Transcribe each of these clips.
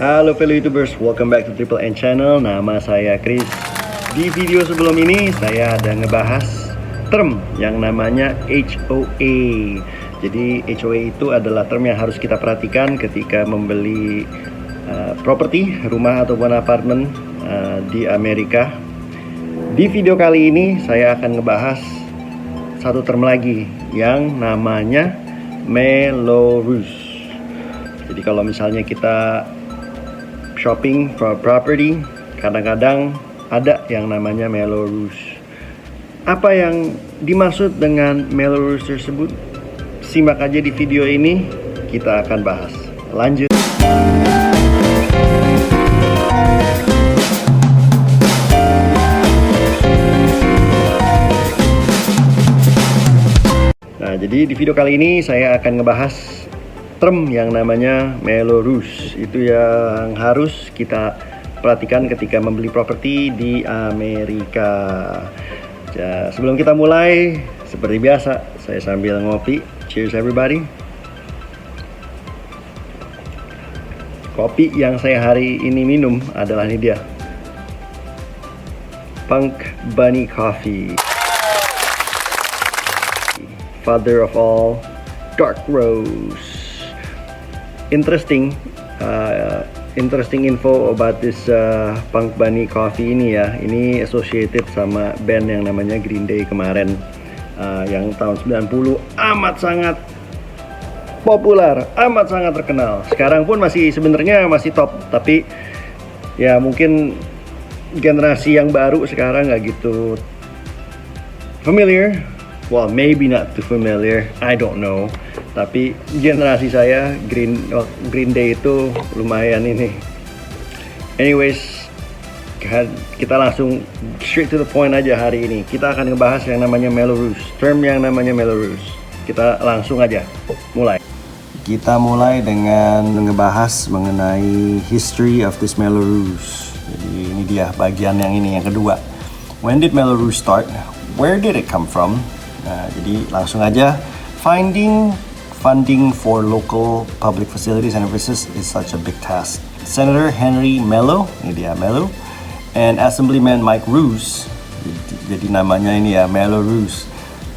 Halo fellow YouTubers, welcome back to Triple N Channel. Nama saya Chris. Di video sebelum ini saya ada ngebahas term yang namanya HOA. Jadi HOA itu adalah term yang harus kita perhatikan ketika membeli properti, rumah ataupun apartemen di Amerika. Di video kali ini saya akan ngebahas satu term lagi yang namanya Mello-Roos. Jadi kalau misalnya kita shopping for property, kadang-kadang ada yang namanya Mello-Roos. Apa yang dimaksud dengan Mello-Roos tersebut? Simak aja di video ini, kita akan bahas. Lanjut. Nah, jadi di video kali ini saya akan ngebahas term yang namanya Mello-Roos. Itu yang harus kita perhatikan ketika membeli properti di Amerika. Ya, sebelum kita mulai, seperti biasa, saya sambil ngopi. Cheers everybody. Kopi yang saya hari ini minum adalah ini dia, Punk Bunny Coffee, father of all dark roast. Interesting info about this Punk Bunny Coffee ini ya. Ini associated sama band yang namanya Green Day kemarin, yang tahun 90 amat sangat populer, amat sangat terkenal. Sekarang pun sebenarnya masih top, tapi ya mungkin generasi yang baru sekarang nggak gitu familiar. Well, maybe not too familiar, I don't know. Tapi generasi saya Green Day itu lumayan ini. Anyways, kita langsung straight to the point aja hari ini. Kita akan ngebahas yang namanya Mello-Roos, term yang namanya Mello-Roos. Kita langsung aja mulai. Kita mulai dengan ngebahas mengenai history of this Mello-Roos. Jadi ini dia bagian yang ini, yang kedua. When did Mello-Roos start? Where did it come from? Nah, jadi langsung aja. Finding funding for local public facilities and services is such a big task. Senator Henry Mello, ini dia Mello, and Assemblyman Mike Roos, jadi namanya ini ya Mello-Roos,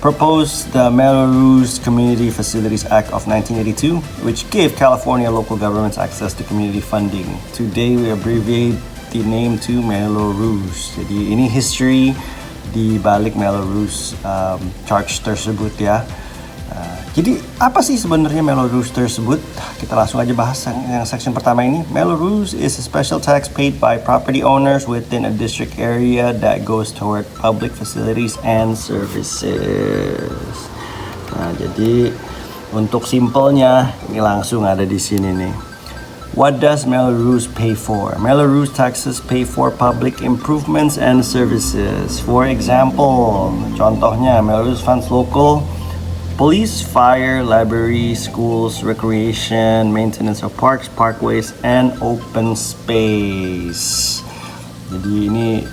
proposed the Mello-Roos Community Facilities Act of 1982, which gave California local governments access to community funding. Today we abbreviate the name to Mello-Roos. Jadi ini history di balik Mello-Roos charge tersebut ya. Jadi apa sih sebenarnya Mello-Roos tersebut? Kita langsung aja bahas yang section pertama ini. Mello-Roos is a special tax paid by property owners within a district area that goes toward public facilities and services. Nah, jadi untuk simpelnya ini langsung ada di sini nih. What does Mello-Roos pay for? Mello-Roos taxes pay for public improvements and services. For example, contohnya Mello-Roos funds local police, fire, library, schools, recreation, maintenance of parks, parkways, and open space. Jadi ini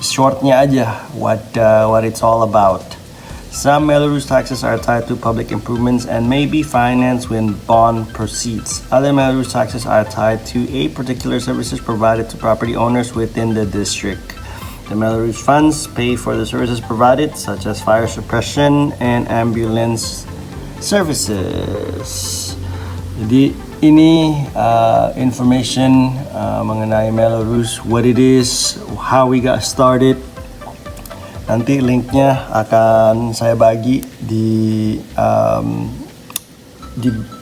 shortnya aja what it's all about. Some Mello-Roos taxes are tied to public improvements and may be financed with bond proceeds. Other Mello-Roos taxes are tied to a particular services provided to property owners within the district. The Mello-Roos funds pay for the services provided, such as fire suppression and ambulance services. Jadi ini information mengenai Mello-Roos, what it is, how we got started. Nanti linknya akan saya bagi di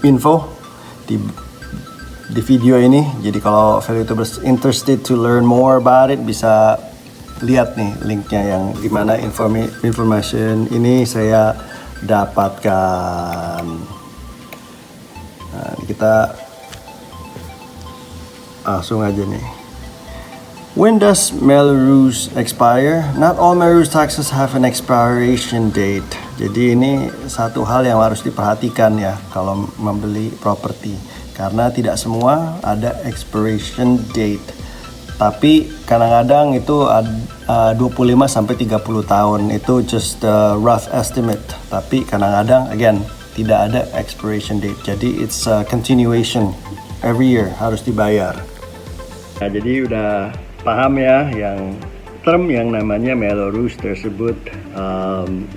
info di video ini. Jadi kalau fellow YouTubers interested to learn more about it, bisa lihat nih linknya yang dimana information ini saya dapatkan. Nah, kita langsung aja nih. When does Mello-Roos expire? Not all Mello-Roos taxes have an expiration date. Jadi ini satu hal yang harus diperhatikan ya kalau membeli properti, karena tidak semua ada expiration date. Tapi kadang-kadang itu 25 sampai 30 tahun, itu just a rough estimate. Tapi kadang-kadang again tidak ada expiration date. Jadi it's a continuation every year harus dibayar. Nah, jadi udah paham ya yang term yang namanya Mello-Roos tersebut,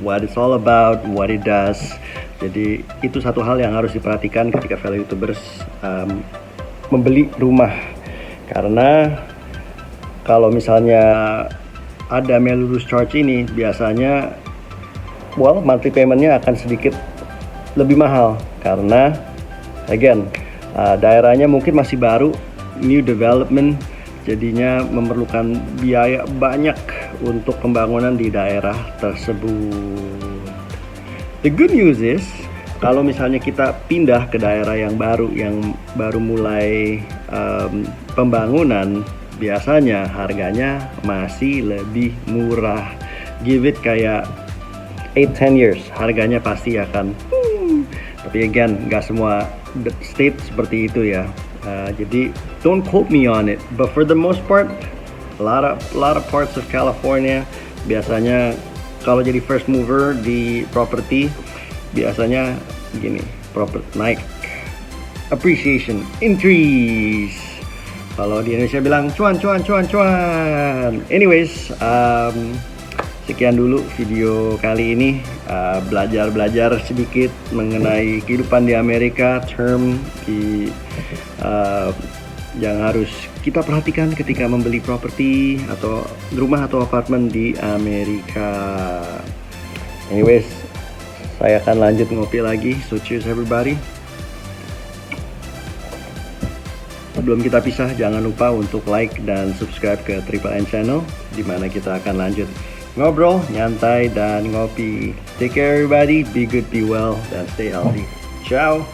what it's all about, what it does. Jadi itu satu hal yang harus diperhatikan ketika fellow YouTubers membeli rumah. Karena kalau misalnya ada Mello-Roos charge ini, biasanya monthly paymentnya akan sedikit lebih mahal. Karena again, daerahnya mungkin masih baru, new development, jadinya memerlukan biaya banyak untuk pembangunan di daerah tersebut. The good news is, kalau misalnya kita pindah ke daerah yang baru mulai pembangunan, biasanya harganya masih lebih murah. Give it kayak 8-10 years, harganya pasti akan tapi again, nggak semua state seperti itu ya. Jadi don't quote me on it, but for the most part, a lot of parts of California biasanya kalau jadi first mover di property biasanya gini, property naik, appreciation, increase. Kalau di Indonesia bilang cuan. Anyways, sekian dulu video kali ini, belajar sedikit mengenai kehidupan di Amerika, term yang harus kita perhatikan ketika membeli properti atau rumah atau apartemen di Amerika. Anyways, saya akan lanjut ngopi lagi. So cheers everybody. Sebelum kita pisah, jangan lupa untuk like dan subscribe ke Triple N Channel, di mana kita akan lanjut ngobrol, nyantai, dan ngopi. Take care everybody, be good, be well, dan stay healthy. Ciao!